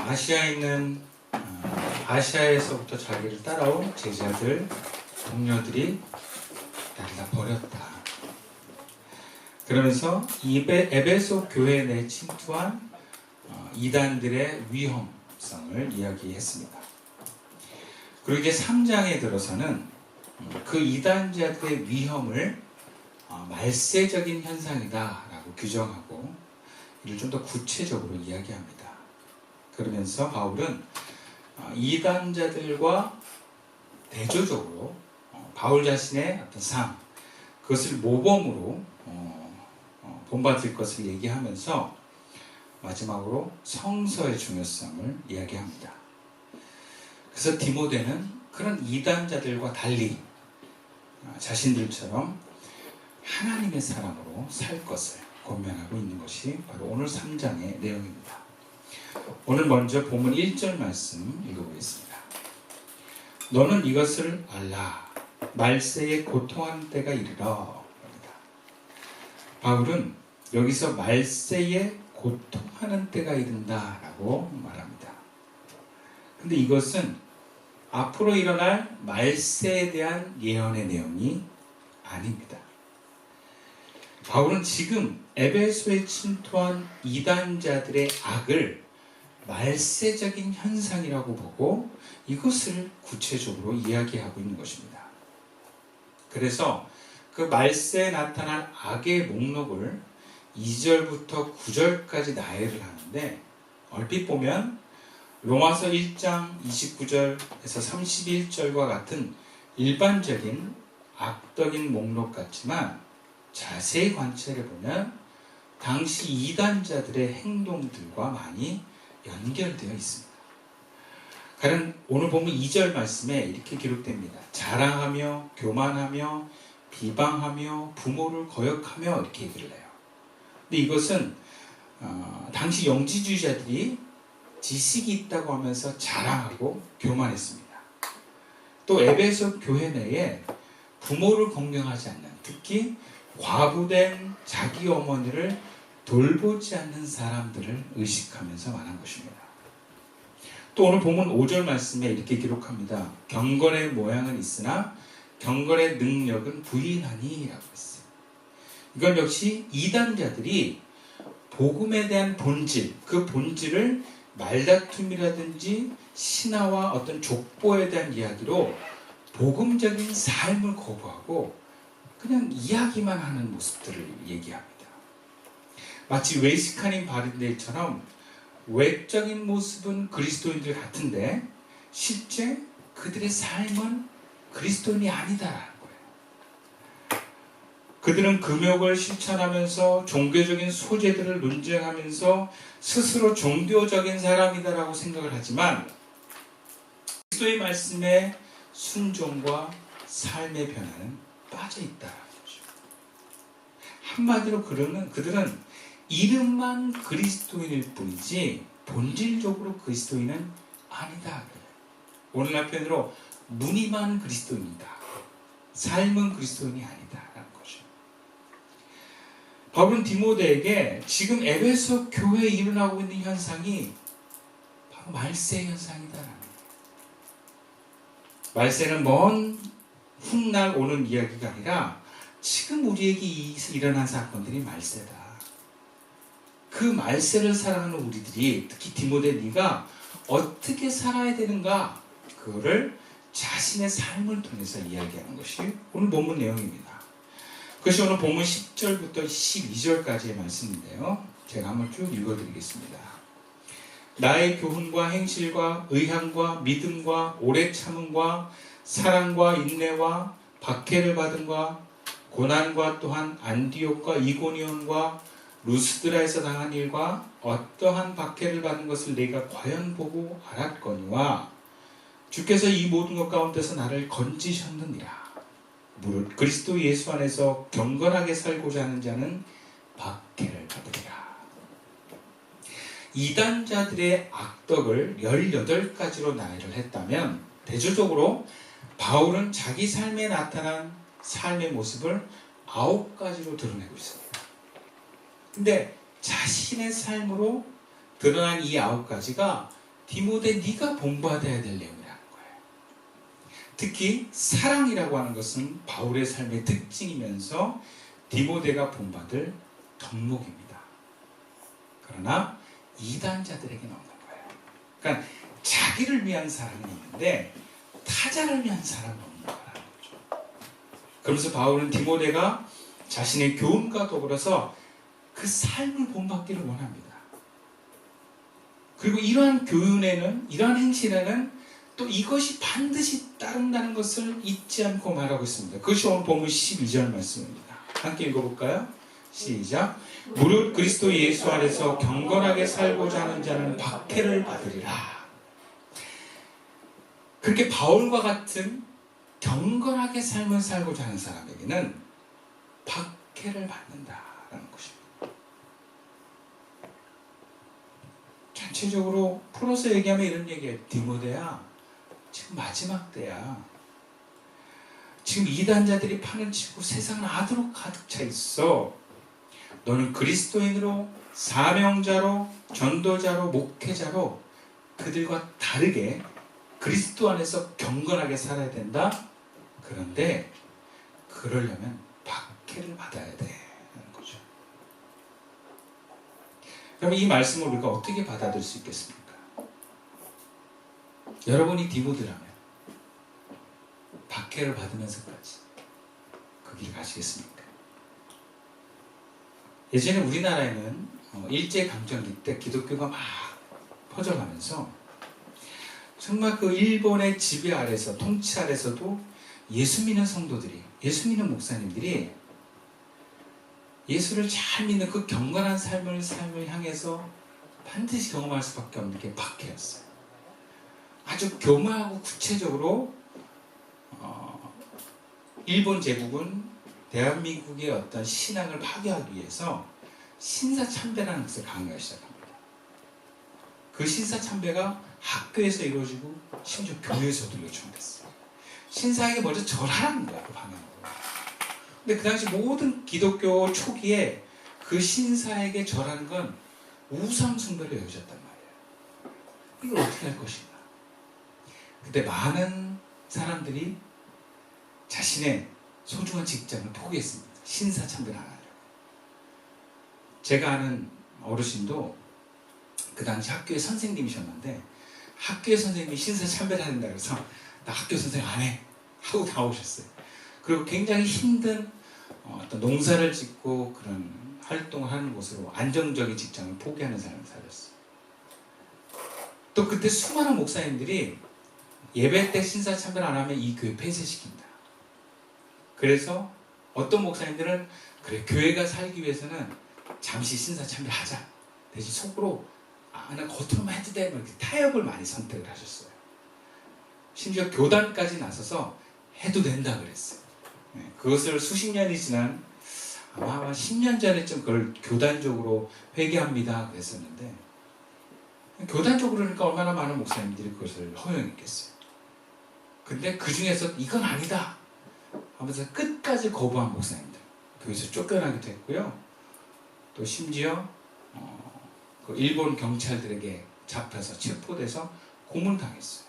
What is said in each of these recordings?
아시아에 있는 아시아에서부터 자기를 따라온 제자들, 동료들이 나를 다 버렸다. 그러면서 에베소 교회 내에 침투한 이단들의 위험성을 이야기했습니다. 그리고 이제 3장에 들어서는 그 이단자들의 위험을 말세적인 현상이다라고 규정하고 이를 좀 더 구체적으로 이야기합니다. 그러면서 바울은 이단자들과 대조적으로 바울 자신의 어떤 삶, 그것을 모범으로 본받을 것을 얘기하면서 마지막으로 성서의 중요성을 이야기합니다. 그래서 디모데는 그런 이단자들과 달리 자신들처럼 하나님의 사람으로 살 것을 권면하고 있는 것이 바로 오늘 3장의 내용입니다. 오늘 먼저 본문 1절 말씀 읽어보겠습니다. 너는 이것을 알라. 말세에 고통하는 때가 이르러. 바울은 여기서 말세에 고통하는 때가 이른다라고 말합니다. 근데 이것은 앞으로 일어날 말세에 대한 예언의 내용이 아닙니다. 바울은 지금 에베소에 침투한 이단자들의 악을 말세적인 현상이라고 보고 이것을 구체적으로 이야기하고 있는 것입니다. 그래서 그 말세에 나타난 악의 목록을 2절부터 9절까지 나열을 하는데 얼핏 보면 로마서 1장 29절에서 31절과 같은 일반적인 악덕인 목록 같지만 자세히 관찰해 보면 당시 이단자들의 행동들과 많이 연결되어 있습니다. 가령 오늘 보면 2절 말씀에 이렇게 기록됩니다. 자랑하며 교만하며 비방하며 부모를 거역하며 이렇게 얘기를 해요. 근데 이것은 당시 영지주의자들이 지식이 있다고 하면서 자랑하고 교만했습니다. 또 에베소 교회 내에 부모를 공경하지 않는, 특히 과부된 자기 어머니를 돌보지 않는 사람들을 의식하면서 말한 것입니다. 또 오늘 본문 5절 말씀에 이렇게 기록합니다. 경건의 모양은 있으나 경건의 능력은 부인하니 라고 했어요. 이건 역시 이단자들이 복음에 대한 본질, 그 본질을 말다툼이라든지 신화와 어떤 족보에 대한 이야기로 복음적인 삶을 거부하고 그냥 이야기만 하는 모습들을 얘기합니다. 마치 외식하는 바리새인처럼 외적인 모습은 그리스도인들 같은데 실제 그들의 삶은 그리스도인이 아니다라는 거예요. 그들은 금욕을 실천하면서 종교적인 소재들을 논쟁하면서 스스로 종교적인 사람이다라고 생각을 하지만 그리스도의 말씀에 순종과 삶의 변화는 빠져 있다라는 거죠. 한마디로 그들은 이름만 그리스도인일 뿐이지 본질적으로 그리스도인은 아니다. 오늘날 표현으로 무늬만 그리스도인이다. 삶은 그리스도인이 아니다라는 거죠. 바울은 디모데에게 지금 에베소 교회에 일어나고 있는 현상이 바로 말세 현상이다라는 거예요. 말세는 먼 훗날 오는 이야기가 아니라 지금 우리에게 일어난 사건들이 말세다. 그 말세를 살아가는 우리들이, 특히 디모데 네가 어떻게 살아야 되는가, 그거를 자신의 삶을 통해서 이야기하는 것이 오늘 본문 내용입니다. 그것이 오늘 본문 10절부터 12절까지의 말씀인데요. 제가 한번 쭉 읽어드리겠습니다. 나의 교훈과 행실과 의향과 믿음과 오래 참음과 사랑과 인내와 박해를 받음과 고난과 또한 안디옥과 이고니온과 루스드라에서 당한 일과 어떠한 박해를 받은 것을 내가 과연 보고 알았거니와 주께서 이 모든 것 가운데서 나를 건지셨느니라. 무릇 그리스도 예수 안에서 경건하게 살고자 하는 자는 박해를 받으리라. 이단자들의 악덕을 18가지로 나열을 했다면 대조적으로 바울은 자기 삶에 나타난 삶의 모습을 9가지로 드러내고 있습니다. 근데 자신의 삶으로 드러난 이 9가지가 디모데 네가 본받아야 될 내용이라는 거예요. 특히 사랑이라고 하는 것은 바울의 삶의 특징이면서 디모데가 본받을 덕목입니다. 그러나 이단자들에게는 없는 거예요. 그러니까 자기를 위한 사랑이 있는데 타자를 위한 사랑은 없는 거라는 거죠. 그러면서 바울은 디모데가 자신의 교훈과 더불어서 그 삶을 본받기를 원합니다. 그리고 이러한 교훈에는, 이러한 행실에는 또 이것이 반드시 따른다는 것을 잊지 않고 말하고 있습니다. 그것이 오늘 본문 12절 말씀입니다. 함께 읽어볼까요? 시작. 무릇 그리스도 예수 안에서 경건하게 살고자 하는 자는 박해를 받으리라. 그렇게 바울과 같은 경건하게 삶을 살고자 하는 사람에게는 박해를 받는다라는 것입니다. 전체적으로 풀어서 얘기하면 이런 얘기예요. 디모데야, 지금 마지막 때야. 지금 이단자들이 판을 치고 세상은 아드로 가득 차 있어. 너는 그리스도인으로, 사명자로, 전도자로, 목회자로 그들과 다르게 그리스도 안에서 경건하게 살아야 된다. 그런데 그러려면 박해를 받아야 돼. 거죠. 그럼 이 말씀을 우리가 어떻게 받아들일 수 있겠습니까? 여러분이 디모데라면 박해를 받으면서까지 그 길 가시겠습니까? 예전에 우리나라에는 일제강점기 때 기독교가 막 퍼져가면서 정말 그 일본의 지배 아래서, 통치 아래서도 예수 믿는 성도들이, 예수 믿는 목사님들이 예수를 잘 믿는 그 경건한 삶을 향해서 반드시 경험할 수밖에 없는 게 박해였어요. 아주 교묘하고 구체적으로 일본 제국은 대한민국의 어떤 신앙을 파괴하기 위해서 신사참배라는 것을 강요하기 시작합니다. 그 신사참배가 학교에서 이루어지고 심지어 교회에서도 요청됐어요. 신사에게 먼저 절하라는 거야, 그 방향으로. 근데 그 당시 모든 기독교 초기에 그 신사에게 절하는 건 우상 숭배로 여겨졌단 말이에요. 이걸 어떻게 할 것인가? 그때 많은 사람들이 자신의 소중한 직장을 포기했습니다. 신사 참배를 안 하려고. 제가 아는 어르신도 그 당시 학교의 선생님이셨는데 학교의 선생님이 신사 참배를 한다 그래서 나 학교 선생님 안 해 하고 나오셨어요. 그리고 굉장히 힘든 어떤 농사를 짓고 그런 활동을 하는 곳으로 안정적인 직장을 포기하는 사람을 살렸어요. 또 그때 수많은 목사님들이 예배 때 신사 참배를 안 하면 이 교회 폐쇄시킨다. 그래서 어떤 목사님들은 그래, 교회가 살기 위해서는 잠시 신사 참배를 하자. 대신 속으로 나 겉으로만 해도 돼. 이렇게 타협을 많이 선택을 하셨어요. 심지어 교단까지 나서서 해도 된다 그랬어요. 그것을 수십 년이 지난 아마 10년 전에쯤 그걸 교단적으로 회개합니다 그랬었는데 교단적으로 그러니까 얼마나 많은 목사님들이 그것을 허용했겠어요. 근데 그 중에서 이건 아니다 하면서 끝까지 거부한 목사님들 교회에서 쫓겨나기도 했고요. 또 심지어 그 일본 경찰들에게 잡혀서 체포돼서 고문당했어요.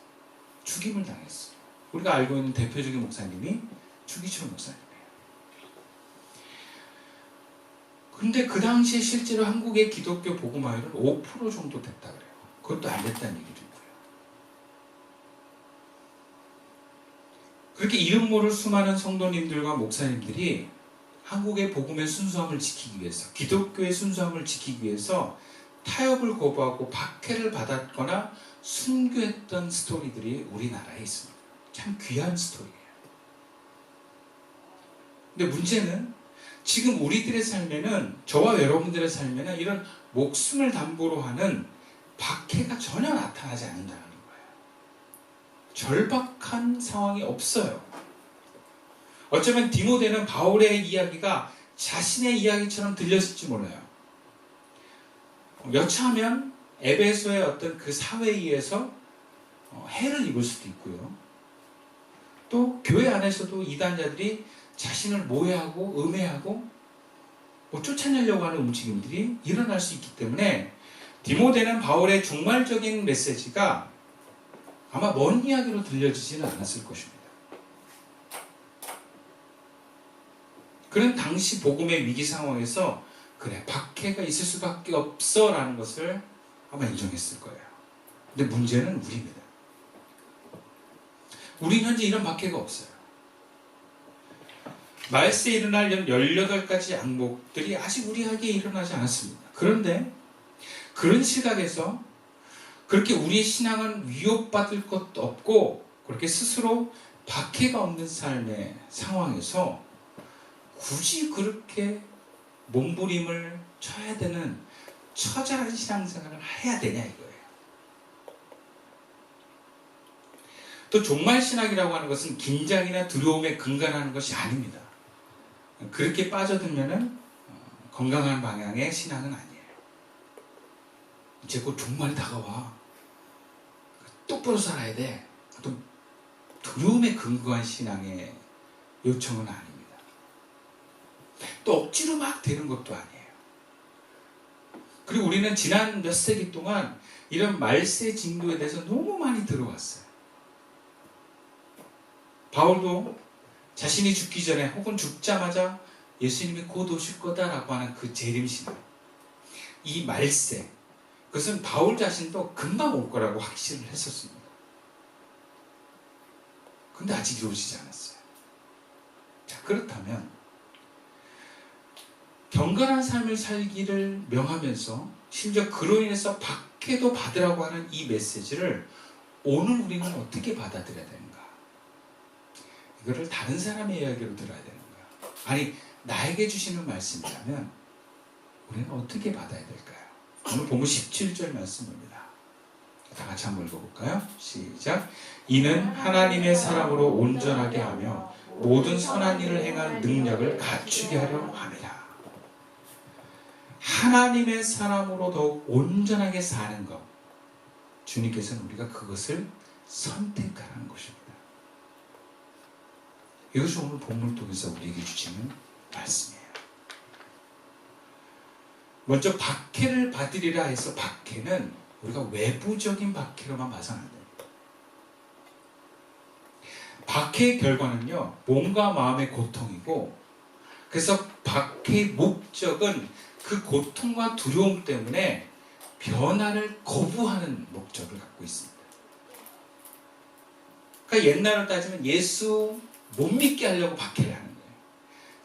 죽임을 당했어요. 우리가 알고 있는 대표적인 목사님이 추기철 목사님이에요. 근데 그 당시에 실제로 한국의 기독교 복음화율은 5% 정도 됐다 그래요. 그것도 안 됐다는 얘기도 있고요. 그렇게 이름 모를 수많은 성도님들과 목사님들이 한국의 복음의 순수함을 지키기 위해서, 기독교의 순수함을 지키기 위해서 타협을 거부하고 박해를 받았거나 순교했던 스토리들이 우리나라에 있습니다. 참 귀한 스토리예요. 근데 문제는 지금 우리들의 삶에는, 저와 여러분들의 삶에는 이런 목숨을 담보로 하는 박해가 전혀 나타나지 않는다는 거예요. 절박한 상황이 없어요. 어쩌면 디모데는 바울의 이야기가 자신의 이야기처럼 들렸을지 몰라요. 여차하면 에베소의 어떤 그 사회에 의해서 해를 입을 수도 있고요. 또 교회 안에서도 이단자들이 자신을 모해하고 음해하고 쫓아내려고 하는 움직임들이 일어날 수 있기 때문에 디모데는 바울의 종말적인 메시지가 아마 먼 이야기로 들려지지는 않았을 것입니다. 그는 당시 복음의 위기 상황에서 그래, 박해가 있을 수밖에 없어 라는 것을 아마 인정했을 거예요. 근데 문제는 우리입니다. 우리는 현재 이런 박해가 없어요. 말세에 일어날 18가지 양복들이 아직 우리에게 일어나지 않았습니다. 그런데 그런 시각에서 그렇게 우리의 신앙은 위협받을 것도 없고 그렇게 스스로 박해가 없는 삶의 상황에서 굳이 그렇게 몸부림을 쳐야 되는 처절한 신앙생활을 해야 되냐 이거예요. 또 종말신학이라고 하는 것은 긴장이나 두려움에 근간하는 것이 아닙니다. 그렇게 빠져들면은 건강한 방향의 신앙은 아니에요. 이제 곧 종말이 다가와. 똑바로 살아야 돼. 또 두려움에 근거한 신앙의 요청은 아닙니다. 또 억지로 막 되는 것도 아니에요. 그리고 우리는 지난 몇 세기 동안 이런 말세 징조에 대해서 너무 많이 들어왔어요. 바울도 자신이 죽기 전에 혹은 죽자마자 예수님이 곧 오실 거다라고 하는 그 재림신앙, 이 말세, 그것은 바울 자신도 금방 올 거라고 확신을 했었습니다. 근데 아직 이루어지지 않았어요. 자, 그렇다면 경건한 삶을 살기를 명하면서 심지어 그로 인해서 박해도 받으라고 하는 이 메시지를 오늘 우리는 어떻게 받아들여야 되는가? 이거를 다른 사람의 이야기로 들어야 되는가? 아니, 나에게 주시는 말씀이라면 우리는 어떻게 받아야 될까요? 오늘 본문 17절 말씀입니다. 다 같이 한번 읽어볼까요? 시작. 이는 하나님의 사람으로 온전하게 하며 모든 선한 일을 행할 능력을 갖추게 하려 함이라. 하나님의 사람으로 더욱 온전하게 사는 것, 주님께서는 우리가 그것을 선택하라는 것입니다. 이것이 오늘 본문을 통해서 우리에게 주시는 말씀이에요. 먼저 박해를 받으리라 해서 박해는 우리가 외부적인 박해로만 봐서는 안 됩니다. 박해의 결과는요, 몸과 마음의 고통이고, 그래서 박해의 목적은 그 고통과 두려움 때문에 변화를 거부하는 목적을 갖고 있습니다. 그러니까 옛날로 따지면 예수 못 믿게 하려고 박해를 하는 거예요.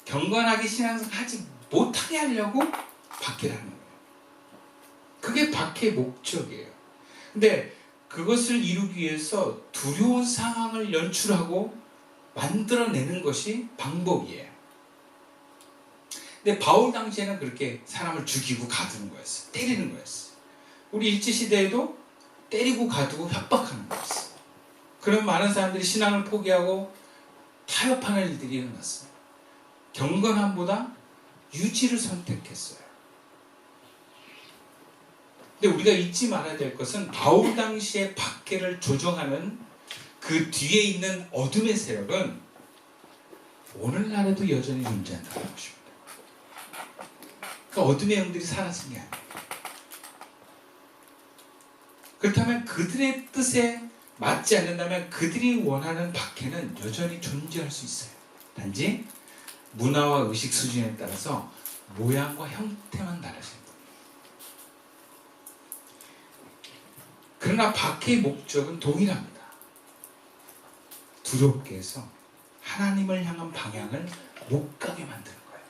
경건하게 신앙생활 하지 못하게 하려고 박해를 하는 거예요. 그게 박해의 목적이에요. 근데 그것을 이루기 위해서 두려운 상황을 연출하고 만들어내는 것이 방법이에요. 근데 바울 당시에는 그렇게 사람을 죽이고 가두는 거였어요. 때리는 거였어요. 우리 일제시대에도 때리고 가두고 협박하는 거였어요. 그런 많은 사람들이 신앙을 포기하고 타협하는 일들이 일어났어요. 경건함보다 유지를 선택했어요. 근데 우리가 잊지 말아야 될 것은 바울 당시의 박해를 조정하는 그 뒤에 있는 어둠의 세력은 오늘날에도 여전히 존재한다는 것입니다. 그 어둠의 영들이 사라진 게 아니에요. 그렇다면 그들의 뜻에 맞지 않는다면 그들이 원하는 박해는 여전히 존재할 수 있어요. 단지 문화와 의식 수준에 따라서 모양과 형태만 달라지는 거예요. 그러나 박해의 목적은 동일합니다. 두렵게 해서 하나님을 향한 방향을 못 가게 만드는 거예요.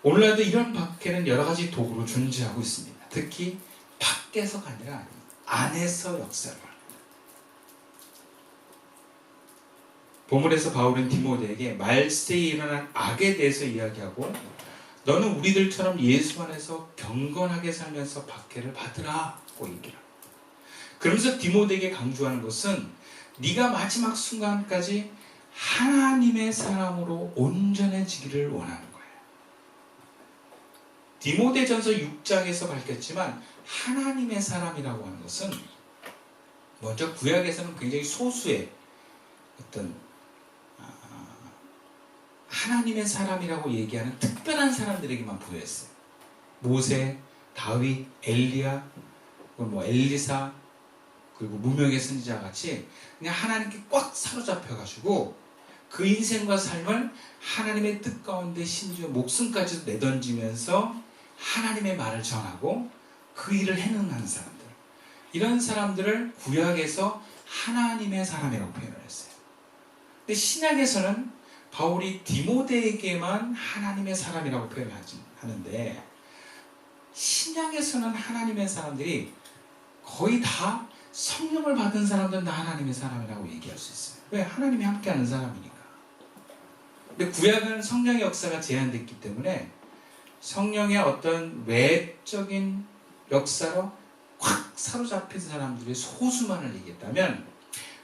오늘날도 이런 박해는 여러 가지 도구로 존재하고 있습니다. 특히 밖에서가 아니라 안에서 역사를 합니다. 본문에서 바울은 디모데에게 말세에 일어난 악에 대해서 이야기하고 너는 우리들처럼 예수 안에서 경건하게 살면서 박해를 받으라고 얘기합니다. 그러면서 디모데에게 강조하는 것은 네가 마지막 순간까지 하나님의 사람으로 온전해지기를 원하는 거예요. 디모데전서 6장에서 밝혔지만 하나님의 사람이라고 하는 것은 먼저 구약에서는 굉장히 소수의 어떤 하나님의 사람이라고 얘기하는 특별한 사람들에게만 부여했어요. 모세, 다윗, 엘리야, 뭐 엘리사, 그리고 무명의 선지자 같이 그냥 하나님께 꽉 사로잡혀가지고 그 인생과 삶을 하나님의 뜻 가운데 심지어 목숨까지도 내던지면서 하나님의 말을 전하고 그 일을 해내는 사람들, 이런 사람들을 구약에서 하나님의 사람이라고 표현을 했어요. 근데 신약에서는 바울이 디모데에게만 하나님의 사람이라고 표현하는데, 신약에서는 하나님의 사람들이 거의 다 성령을 받은 사람들은 다 하나님의 사람이라고 얘기할 수 있어요. 왜? 하나님이 함께하는 사람이니까. 근데 구약은 성령의 역사가 제한됐기 때문에 성령의 어떤 외적인 역사로 확 사로잡힌 사람들의 소수만을 얘기했다면,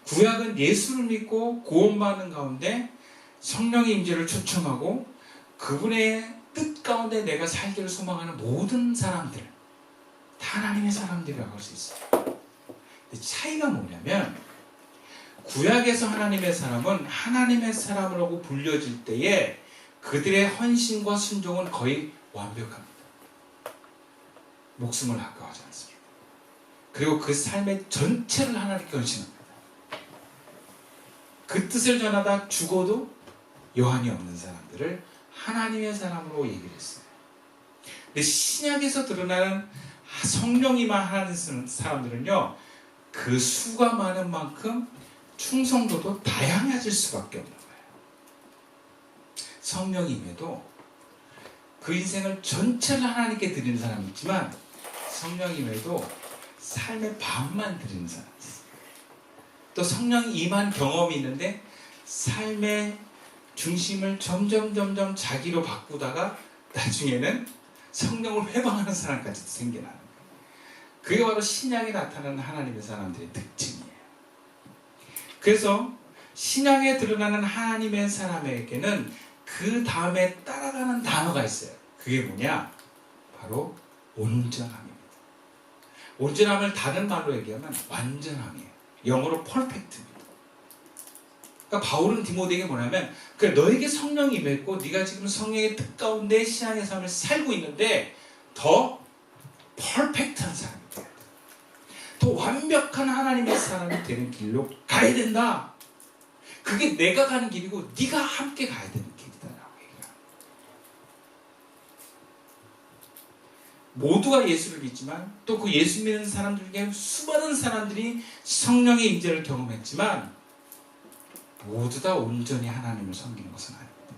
구약은 예수를 믿고 구원받는 가운데 성령의 임재를 초청하고 그분의 뜻 가운데 내가 살기를 소망하는 모든 사람들, 다 하나님의 사람들이라고 할 수 있어요. 근데 차이가 뭐냐면, 구약에서 하나님의 사람은 하나님의 사람이라고 불려질 때에 그들의 헌신과 순종은 거의 완벽합니다. 목숨을 아까워하지 않습니다. 그리고 그 삶의 전체를 하나님께 헌신합니다. 그 뜻을 전하다 죽어도 여한이 없는 사람들을 하나님의 사람으로 얘기를 했어요. 근데 신약에서 드러나는 성령이만 하는 사람들은요, 그 수가 많은 만큼 충성도도 다양해질 수밖에 없는 거예요. 성령임에도 그 인생을 전체를 하나님께 드리는 사람이 있지만, 성령임에도 삶의 반만 드리는 사람이 있어요. 또 성령이 임한 경험이 있는데 삶의 중심을 점점 자기로 바꾸다가 나중에는 성령을 회방하는 사람까지도 생겨나는 거예요. 그게 바로 신약에 나타나는 하나님의 사람들의 특징이에요. 그래서 신약에 드러나는 하나님의 사람에게는 그 다음에 따라가는 단어가 있어요. 그게 뭐냐? 바로 온전함입니다. 온전함을 다른 말로 얘기하면 완전함이에요. 영어로 perfect입니다. 그러니까 바울은 디모데에게 뭐냐면, 그래, 너에게 성령이 임했고 네가 지금 성령의 뜻 가운데 신앙의 삶을 살고 있는데 더 퍼펙트한 사람이 돼야 돼. 더 완벽한 하나님의 사람이 되는 길로 가야 된다. 그게 내가 가는 길이고 네가 함께 가야 되는 길이다라고 얘기합니다. 모두가 예수를 믿지만 또 그 예수 믿는 사람들 중에 수많은 사람들이 성령의 임재를 경험했지만 모두 다 온전히 하나님을 섬기는 것은 아닙니다.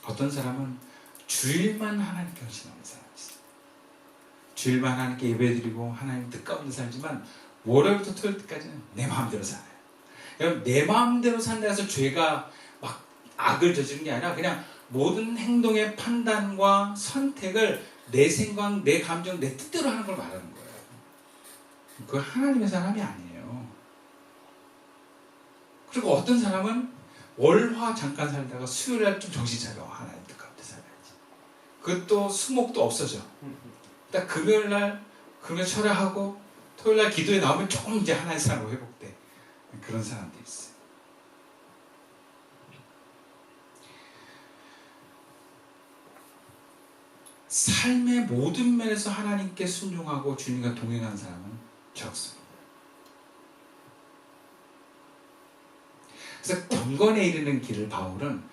어떤 사람은 주일만 하나님께 헌신하는 사람이 있어요. 주일만 하나님께 예배드리고 하나님 뜻 가운데 살지만 월요일부터 토요일까지는 내 마음대로 살아요. 여러분, 내 마음대로 산다 해서 죄가 막 악을 저지르는 게 아니라 그냥 모든 행동의 판단과 선택을 내 생각, 내 감정, 내 뜻대로 하는 걸 말하는 거예요. 그건 하나님의 사람이 아니에요. 그리고 어떤 사람은 월화 잠깐 살다가 수요일날 좀 정신 차려. 하나님 뜻 가운데 살아야지. 그것도 수목도 없어져. 딱 금요일날 금요 철회하고 토요일날 기도에 나오면 조금 이제 하나의 사람으로 회복돼. 그런 사람들이 있어요. 삶의 모든 면에서 하나님께 순종하고 주님과 동행하는 사람은 적습니다. 그래서 경건에 이르는 길을 바울은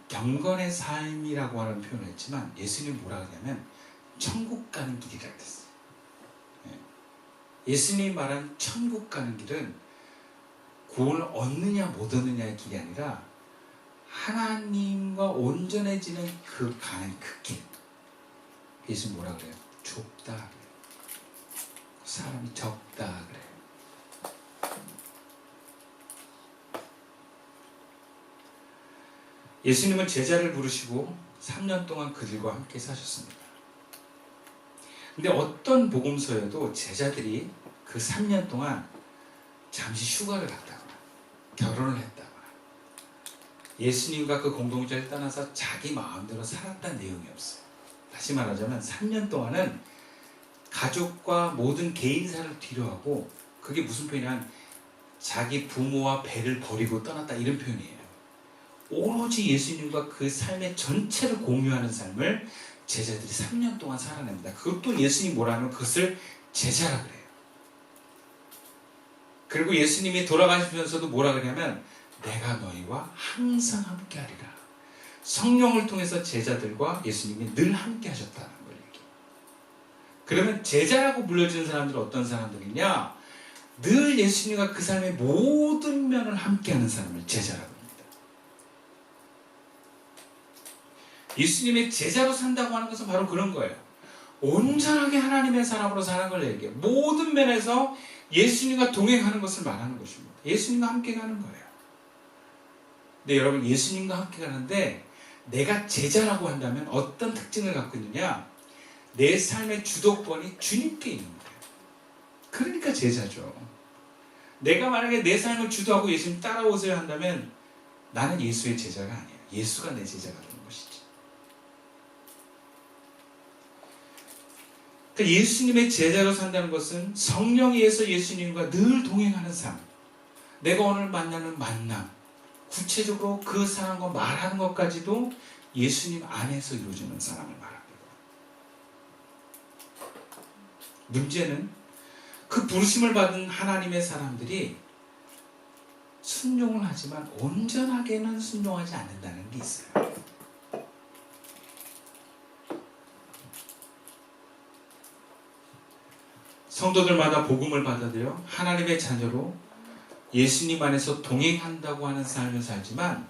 경건의 삶이라고 하는 표현을 했지만, 예수님이 뭐라 그러냐면 천국 가는 길이라고 했어요. 예수님이 말한 천국 가는 길은 구원을 얻느냐 못 얻느냐의 길이 아니라 하나님과 온전해지는 그 가는 그 길. 예수님 뭐라 그래요? 좁다 그래요. 사람이 적다 그래요. 예수님은 제자를 부르시고 3년 동안 그들과 함께 사셨습니다. 근데 어떤 복음서에도 제자들이 그 3년 동안 잠시 휴가를 갔다거나 결혼을 했다거나 예수님과 그 공동체를 떠나서 자기 마음대로 살았다는 내용이 없어요. 다시 말하자면 3년 동안은 가족과 모든 개인사를 뒤로하고, 그게 무슨 표현이냐면 자기 부모와 배를 버리고 떠났다, 이런 표현이에요. 오로지 예수님과 그 삶의 전체를 공유하는 삶을 제자들이 3년 동안 살아냅니다. 그것도 예수님이 뭐라 하면 그것을 제자라 그래요. 그리고 예수님이 돌아가시면서도 뭐라 그러냐면 내가 너희와 항상 함께 하리라. 성령을 통해서 제자들과 예수님이 늘 함께 하셨다는 걸 얘기해요. 그러면 제자라고 불려지는 사람들은 어떤 사람들이냐? 늘 예수님과 그 삶의 모든 면을 함께하는 사람을 제자라고 합니다. 예수님의 제자로 산다고 하는 것은 바로 그런 거예요. 온전하게 하나님의 사람으로 사는 걸 얘기해요. 모든 면에서 예수님과 동행하는 것을 말하는 것입니다. 예수님과 함께 가는 거예요. 근데 여러분, 예수님과 함께 가는데 내가 제자라고 한다면 어떤 특징을 갖고 있느냐? 내 삶의 주도권이 주님께 있는 거예요. 그러니까 제자죠. 내가 만약에 내 삶을 주도하고 예수님 따라오세요 한다면 나는 예수의 제자가 아니에요. 예수가 내 제자가 되는 것이지. 그러니까 예수님의 제자로 산다는 것은 성령에 의해서 예수님과 늘 동행하는 삶. 내가 오늘 만나는 만남, 구체적으로 그 사람과 말하는 것까지도 예수님 안에서 이루어지는 사람을 말합니다. 문제는 그 부르심을 받은 하나님의 사람들이 순종을 하지만 온전하게는 순종하지 않는다는 게 있어요. 성도들마다 복음을 받아들여 하나님의 자녀로 예수님 안에서 동행한다고 하는 삶을 살지만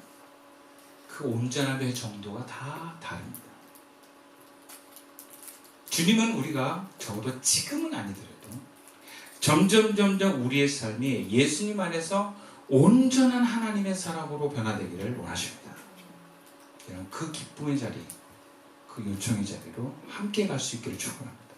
그 온전함의 정도가 다 다릅니다. 주님은 우리가 적어도 지금은 아니더라도 점점 우리의 삶이 예수님 안에서 온전한 하나님의 사람으로 변화되기를 원하십니다. 그 기쁨의 자리, 그 요청의 자리로 함께 갈 수 있기를 축원합니다.